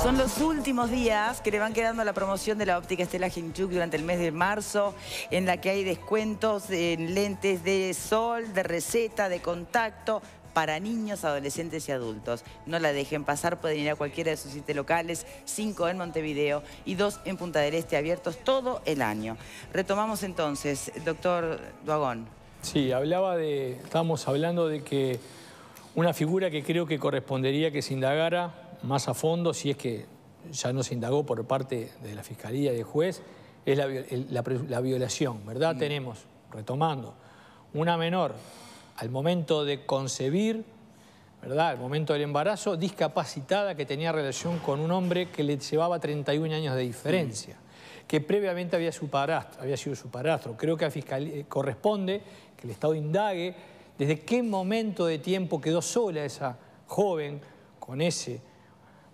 Son los últimos días que le van quedando a la promoción de la óptica Estela Ginchuk durante el mes de marzo, en la que hay descuentos en lentes de sol, de receta, de contacto, para niños, adolescentes y adultos. No la dejen pasar, pueden ir a cualquiera de sus 7 locales, 5 en Montevideo y 2 en Punta del Este, abiertos todo el año. Retomamos entonces, doctor Duagón. Sí, estábamos hablando de que una figura que creo que correspondería que se indagara más a fondo, si es que ya no se indagó por parte de la Fiscalía y del juez, es la violación, ¿verdad? Tenemos, retomando, una menor al momento de concebir, ¿verdad? Al momento del embarazo, discapacitada, que tenía relación con un hombre que le llevaba 31 años de diferencia, que previamente había sido su padrastro. Creo que a Fiscalía corresponde que el Estado indague desde qué momento de tiempo quedó sola esa joven con ese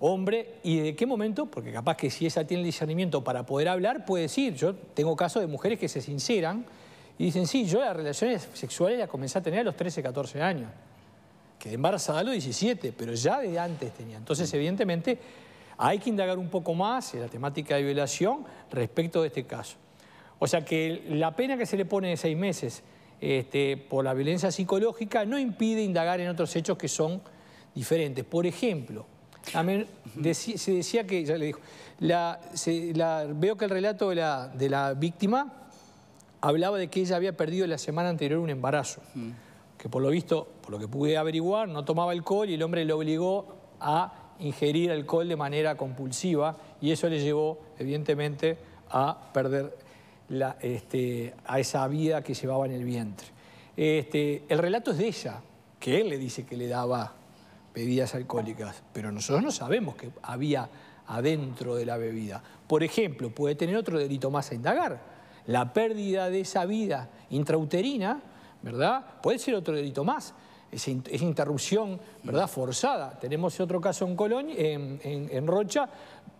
hombre y de qué momento, porque capaz que si esa tiene el discernimiento para poder hablar, puede decir. Yo tengo casos de mujeres que se sinceran y dicen, sí, yo las relaciones sexuales las comencé a tener a los 13, 14 años. Quedé embarazada a los 17, pero ya de antes tenía. Entonces, evidentemente, hay que indagar un poco más en la temática de violación respecto de este caso. O sea que la pena que se le pone de 6 meses por la violencia psicológica no impide indagar en otros hechos que son diferentes. Por ejemplo, se decía que, ya le dijo, veo que el relato de la víctima hablaba de que ella había perdido la semana anterior un embarazo, que por lo visto, por lo que pude averiguar, no tomaba alcohol y el hombre le obligó a ingerir alcohol de manera compulsiva y eso le llevó, evidentemente, a perder a esa vida que llevaba en el vientre. El relato es de ella, que él le dice que le daba bebidas alcohólicas, pero nosotros no sabemos qué había adentro de la bebida. Por ejemplo, puede tener otro delito más a indagar. La pérdida de esa vida intrauterina, ¿verdad? Puede ser otro delito más. Esa interrupción, ¿verdad?, forzada. Tenemos otro caso en Colonia, en Rocha,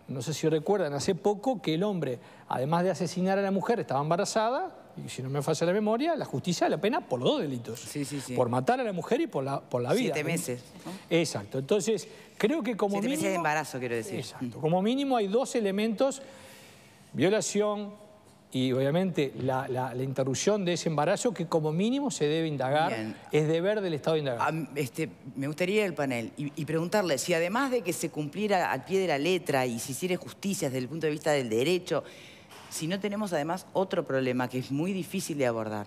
no sé si recuerdan, hace poco que el hombre, además de asesinar a la mujer, estaba embarazada, y si no me falla la memoria, la justicia da la pena por los 2 delitos. Sí. Por matar a la mujer y por la vida. 7 meses. ¿No? Exacto. Entonces, creo que como 7 mínimo... meses de embarazo, quiero decir. Exacto. Como mínimo hay 2 elementos, violación y obviamente la interrupción de ese embarazo, que como mínimo se debe indagar. Bien. Es deber del Estado indagar. Me gustaría ir al panel y preguntarle si además de que se cumpliera al pie de la letra y se hiciera justicia desde el punto de vista del derecho, si no tenemos además otro problema que es muy difícil de abordar.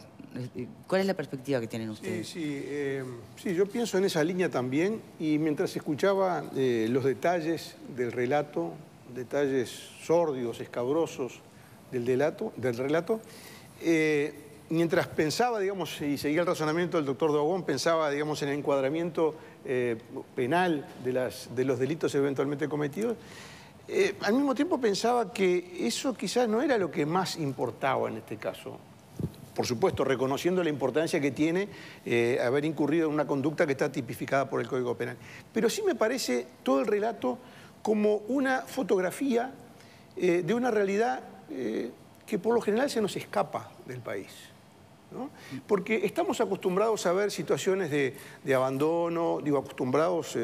¿Cuál es la perspectiva que tienen ustedes? Sí, yo pienso en esa línea también y mientras escuchaba los detalles del relato, detalles sórdidos, escabrosos del relato, mientras pensaba, digamos, y seguía el razonamiento del doctor Duagón, pensaba, digamos, en el encuadramiento penal de los delitos eventualmente cometidos, al mismo tiempo pensaba que eso quizás no era lo que más importaba en este caso. Por supuesto, reconociendo la importancia que tiene haber incurrido en una conducta que está tipificada por el Código Penal. Pero sí me parece todo el relato como una fotografía de una realidad que por lo general se nos escapa del país, ¿no? Porque estamos acostumbrados a ver situaciones de abandono, digo acostumbrados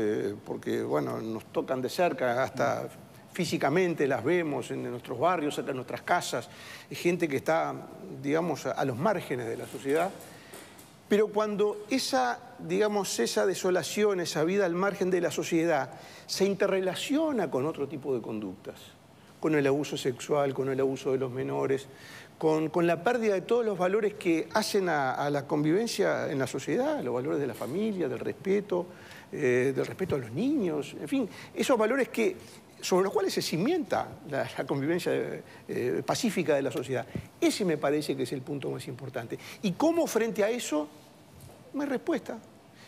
porque, bueno, nos tocan de cerca, hasta físicamente las vemos en nuestros barrios, en nuestras casas, gente que está, digamos, a los márgenes de la sociedad. Pero cuando esa desolación, esa vida al margen de la sociedad, se interrelaciona con otro tipo de conductas, con el abuso sexual, con el abuso de los menores, con la pérdida de todos los valores que hacen a la convivencia en la sociedad, los valores de la familia, del respeto a los niños, en fin, esos valores sobre los cuales se cimienta la convivencia pacífica de la sociedad. Ese me parece que es el punto más importante. ¿Y cómo frente a eso? No hay respuesta.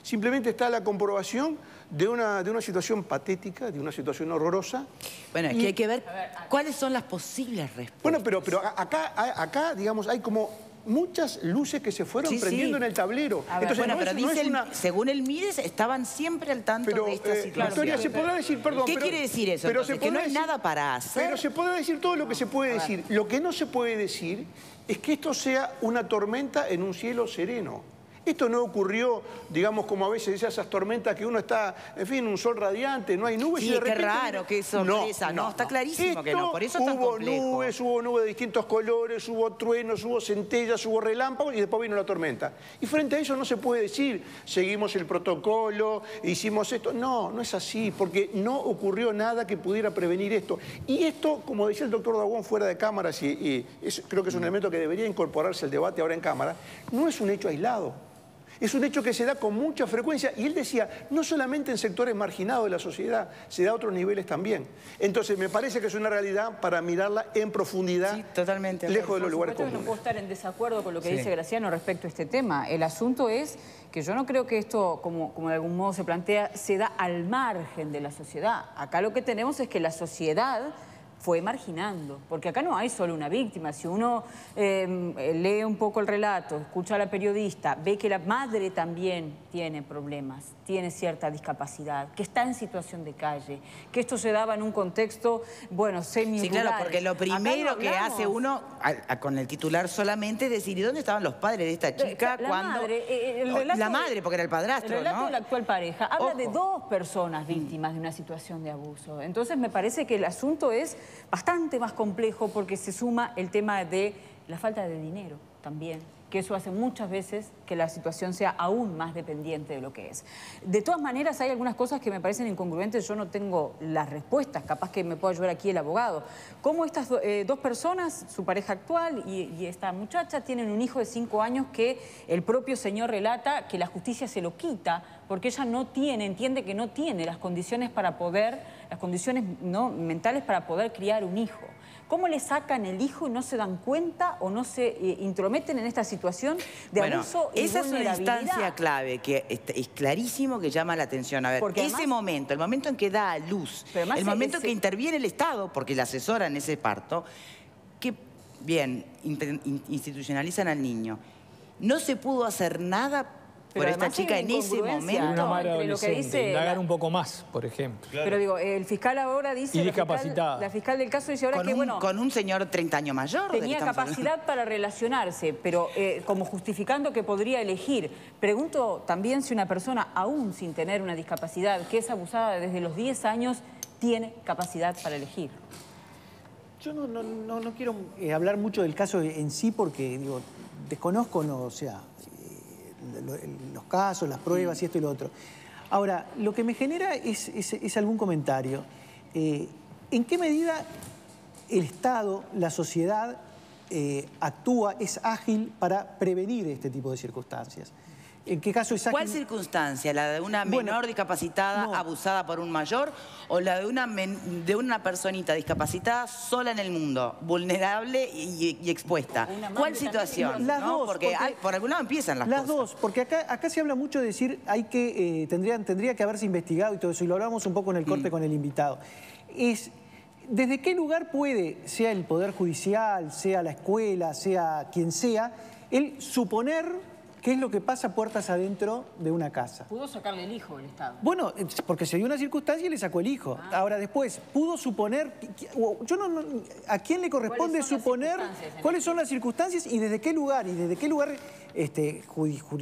Simplemente está la comprobación de una situación patética, de una situación horrorosa. Bueno, es que hay que ver cuáles son las posibles respuestas. Bueno, pero acá, digamos, hay como muchas luces que se fueron prendiendo en el tablero. Entonces, bueno, pero dice, según el MIDES, estaban siempre al tanto de esta situación. Victoria, se podrá decir, perdón... ¿Qué quiere decir eso? Entonces, que no hay nada para hacer. Pero se podrá decir todo lo que se puede decir. Lo que no se puede decir es que esto sea una tormenta en un cielo sereno. Esto no ocurrió, digamos, como a veces esas tormentas que uno está, en fin, un sol radiante, no hay nubes. Sí, y de repente, qué raro, qué sorpresa. No, está clarísimo que no, por eso es tan complejo. Hubo nubes de distintos colores, hubo truenos, hubo centellas, hubo relámpagos y después vino la tormenta. Y frente a eso no se puede decir, seguimos el protocolo, hicimos esto. No, no es así, porque no ocurrió nada que pudiera prevenir esto. Y esto, como decía el doctor Dagón fuera de cámaras, creo que es un elemento que debería incorporarse al debate ahora en cámara, no es un hecho aislado. Es un hecho que se da con mucha frecuencia. Y él decía, no solamente en sectores marginados de la sociedad, se da a otros niveles también. Entonces, me parece que es una realidad para mirarla en profundidad, sí, totalmente, lejos de los lugares comunes. No puedo estar en desacuerdo con lo que dice Graciano respecto a este tema. El asunto es que yo no creo que esto, como de algún modo se plantea, se da al margen de la sociedad. Acá lo que tenemos es que la sociedad fue marginando, porque acá no hay solo una víctima. Si uno lee un poco el relato, escucha a la periodista, ve que la madre también tiene problemas, tiene cierta discapacidad, que está en situación de calle, que esto se daba en un contexto, bueno, semi-rural. Sí, claro, porque lo primero que hace uno, con el titular solamente, es decir, ¿y dónde estaban los padres de esta chica? La madre, porque era el padrastro, el relato, ¿no? de la actual pareja habla de 2 personas víctimas de una situación de abuso. Entonces me parece que el asunto es bastante más complejo porque se suma el tema de la falta de dinero también, que eso hace muchas veces que la situación sea aún más dependiente de lo que es. De todas maneras, hay algunas cosas que me parecen incongruentes, yo no tengo las respuestas, capaz que me pueda ayudar aquí el abogado. ¿Cómo estas 2 personas, su pareja actual y esta muchacha, tienen un hijo de 5 años que el propio señor relata que la justicia se lo quita porque ella no tiene, entiende que no tiene las condiciones para poder, las condiciones mentales para poder criar un hijo? ¿Cómo le sacan el hijo y no se dan cuenta o no se intrometen en esta situación de abuso y esa vulnerabilidad? Es una instancia clave que es clarísimo que llama la atención. A ver, porque ese momento, el momento en que da a luz, el momento en que interviene el Estado, porque la asesora en ese parto, que bien, institucionalizan al niño. No se pudo hacer nada por esta chica en ese momento. Una madre adolescente, indagar un poco más, por ejemplo. Claro. Pero digo, el fiscal ahora dice... Y discapacitada. La fiscal del caso dice ahora que, bueno... Con un señor 30 años mayor. Tenía capacidad para relacionarse, pero como justificando que podría elegir. Pregunto también si una persona, aún sin tener una discapacidad, que es abusada desde los 10 años, tiene capacidad para elegir. Yo no quiero hablar mucho del caso en sí porque, digo, desconozco, o sea... los casos, las pruebas y esto y lo otro. Ahora, lo que me genera es algún comentario. ¿En qué medida el Estado, la sociedad, actúa, es ágil para prevenir este tipo de circunstancias? ¿En qué caso es ágil? ¿Cuál circunstancia? ¿La de una menor discapacitada abusada por un mayor o la de una personita discapacitada sola en el mundo, vulnerable y expuesta? ¿Cuál situación? Las dos, porque por algún lado empiezan las cosas. Las dos, porque acá se habla mucho de decir tendría que haberse investigado y todo eso, y lo hablamos un poco en el corte con el invitado. ¿Desde qué lugar puede, sea el Poder Judicial, sea la escuela, sea quien sea, el suponer qué es lo que pasa puertas adentro de una casa? ¿Pudo sacarle el hijo el Estado? Bueno, porque se dio una circunstancia y le sacó el hijo. Ahora después, pudo suponer... ¿A quién le corresponde suponer cuáles son las circunstancias y desde qué lugar? Y desde qué lugar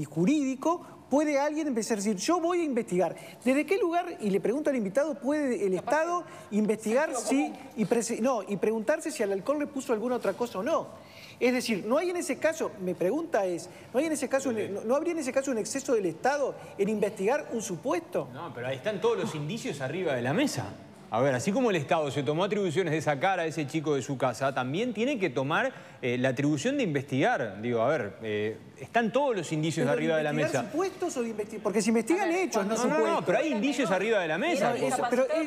jurídico puede alguien empezar a decir, yo voy a investigar. ¿Desde qué lugar, y le pregunto al invitado, puede el Estado investigar y preguntarse si al alcohol le puso alguna otra cosa o no? Es decir, no hay en ese caso, mi pregunta es, ¿no habría en ese caso un exceso del Estado en investigar un supuesto? No, pero ahí están todos los indicios arriba de la mesa. A ver, así como el Estado se tomó atribuciones de sacar a ese chico de su casa, también tiene que tomar la atribución de investigar. Digo, a ver, están todos los indicios arriba de la mesa. ¿Supuestos o de investigar? Porque se investigan hechos, no supuestos. No, pero hay indicios arriba de la mesa.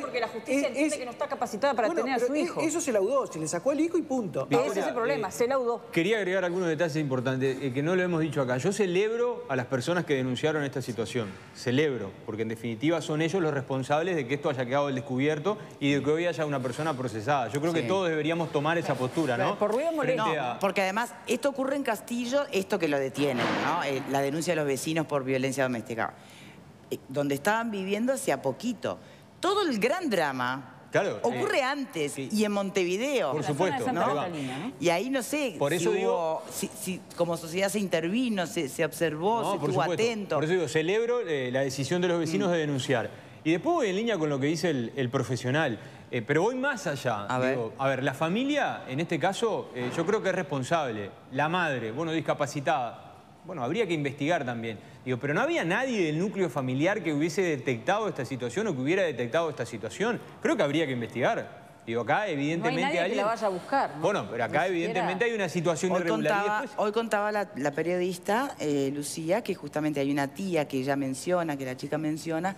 Porque la justicia entiende que no está capacitada para tener a su hijo. Eso se laudó, se le sacó el hijo y punto. Ese es el problema, se laudó. Quería agregar algunos detalles importantes que no lo hemos dicho acá. Yo celebro a las personas que denunciaron esta situación. Celebro, porque en definitiva son ellos los responsables de que esto haya quedado al descubierto y de que hoy haya una persona procesada. Yo creo que todos deberíamos tomar esa postura, ¿no? Por ruido molesto. Porque además, esto ocurre en Castillo, esto que lo detienen, ¿no? La denuncia de los vecinos por violencia doméstica. Donde estaban viviendo hacía poquito. Todo el gran drama Claro. Ocurre antes y en Montevideo. Por En la zona de supuesto. Santa ahí va. Catalina, ¿no? Y ahí no sé Por eso si, digo- si como sociedad se intervino, se observó, No, se por estuvo supuesto. atento. Por eso digo, celebro la decisión de los vecinos de denunciar. Y después voy en línea con lo que dice el profesional. Pero voy más allá. A ver. Digo, a ver, la familia, en este caso, yo creo que es responsable. La madre, bueno, discapacitada. Bueno, habría que investigar también. Digo, pero no había nadie del núcleo familiar que hubiese detectado esta situación o que hubiera detectado esta situación. Creo que habría que investigar. Digo, acá evidentemente No hay nadie que alguien... la vaya a buscar, ¿no? Bueno, pero acá Ni evidentemente siquiera- hay una situación irregular. Y después- Hoy contaba la periodista Lucía que justamente hay una tía que ella menciona, que la chica menciona,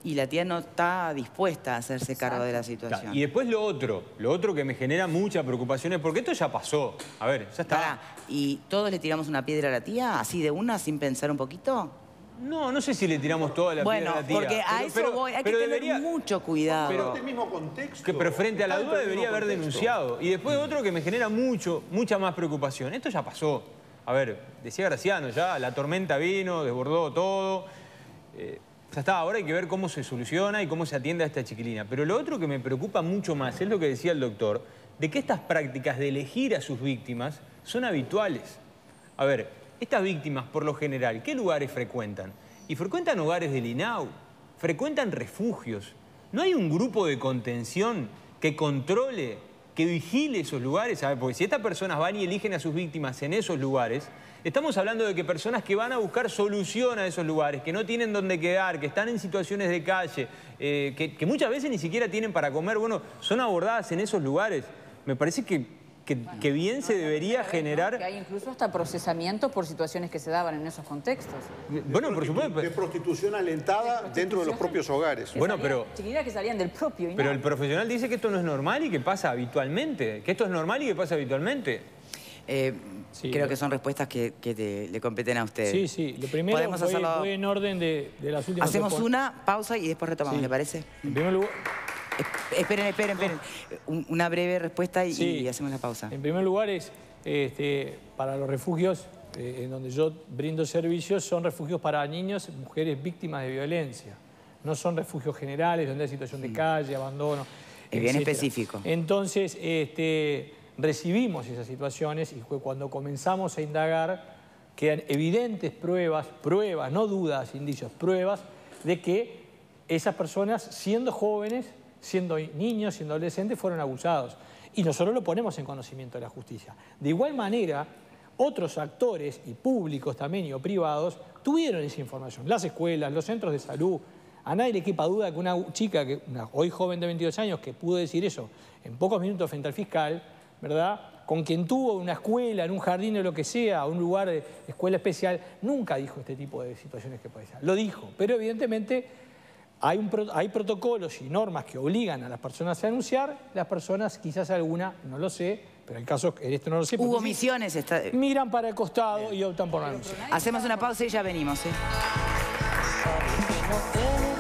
y la tía no está dispuesta a hacerse cargo de la situación. Claro, y después lo otro que me genera mucha preocupación es porque esto ya pasó. A ver, ya está. Pará, ¿y todos le tiramos una piedra a la tía, así de una, sin pensar un poquito? No sé si le tiramos toda la piedra a la tía. Porque a eso voy, hay que tener mucho cuidado. pero- En este mismo contexto. Pero frente a la Está duda dentro del debería mismo haber contexto. denunciado. Y después otro que me genera mucha más preocupación. Esto ya pasó. A ver, decía Graciano ya, la tormenta vino, desbordó todo. Ya está, ahora hay que ver cómo se soluciona y cómo se atiende a esta chiquilina. Pero lo otro que me preocupa mucho más es lo que decía el doctor, de que estas prácticas de elegir a sus víctimas son habituales. A ver, estas víctimas, por lo general, ¿qué lugares frecuentan? Y frecuentan hogares del INAU, frecuentan refugios. ¿No hay un grupo de contención que controle, que vigile esos lugares? A ver, porque si estas personas van y eligen a sus víctimas en esos lugares, estamos hablando de que personas que van a buscar solución a esos lugares, que no tienen dónde quedar, que están en situaciones de calle, que muchas veces ni siquiera tienen para comer, bueno, son abordadas en esos lugares. Me parece que bien se debería generar... Que hay incluso hasta procesamiento por situaciones que se daban en esos contextos. Bueno, por supuesto. De prostitución alentada dentro de los propios hogares. Que Bueno, salían- pero- chiquilinas que salían del propio INAU. Pero el profesional dice que esto no es normal y que pasa habitualmente. Que esto es normal y que pasa habitualmente. Sí, Creo que son respuestas que le competen a ustedes. Sí, sí. Lo primero Podemos voy, hacerlo- voy en orden de las últimas... Hacemos una pausa y después retomamos, Sí. ¿le parece? En primer lugar... Esperen. Una breve respuesta y Sí. hacemos la pausa. En primer lugar es, para los refugios en donde yo brindo servicios, son refugios para niños, mujeres víctimas de violencia. No son refugios generales donde hay situación de calle, abandono, Es bien etcétera. específico. Entonces, recibimos esas situaciones y cuando comenzamos a indagar, quedan evidentes pruebas, no dudas, indicios, pruebas de que esas personas, siendo jóvenes, siendo niños, siendo adolescentes, fueron abusados. Y nosotros lo ponemos en conocimiento de la justicia. De igual manera, otros actores, y públicos también, y o privados, tuvieron esa información. Las escuelas, los centros de salud. A nadie le quepa duda que una chica, una hoy joven de 22 años, que pudo decir eso en pocos minutos frente al fiscal, ¿verdad?, con quien tuvo una escuela, en un jardín o lo que sea, un lugar de escuela especial, nunca dijo este tipo de situaciones que puede ser. Lo dijo, pero evidentemente hay protocolos y normas que obligan a las personas a denunciar. Las personas, quizás alguna, no lo sé, pero el caso, en esto no lo sé. Hubo porque sí, misiones. miran para el costado y optan por no denunciar. Hacemos una pausa y ya venimos. No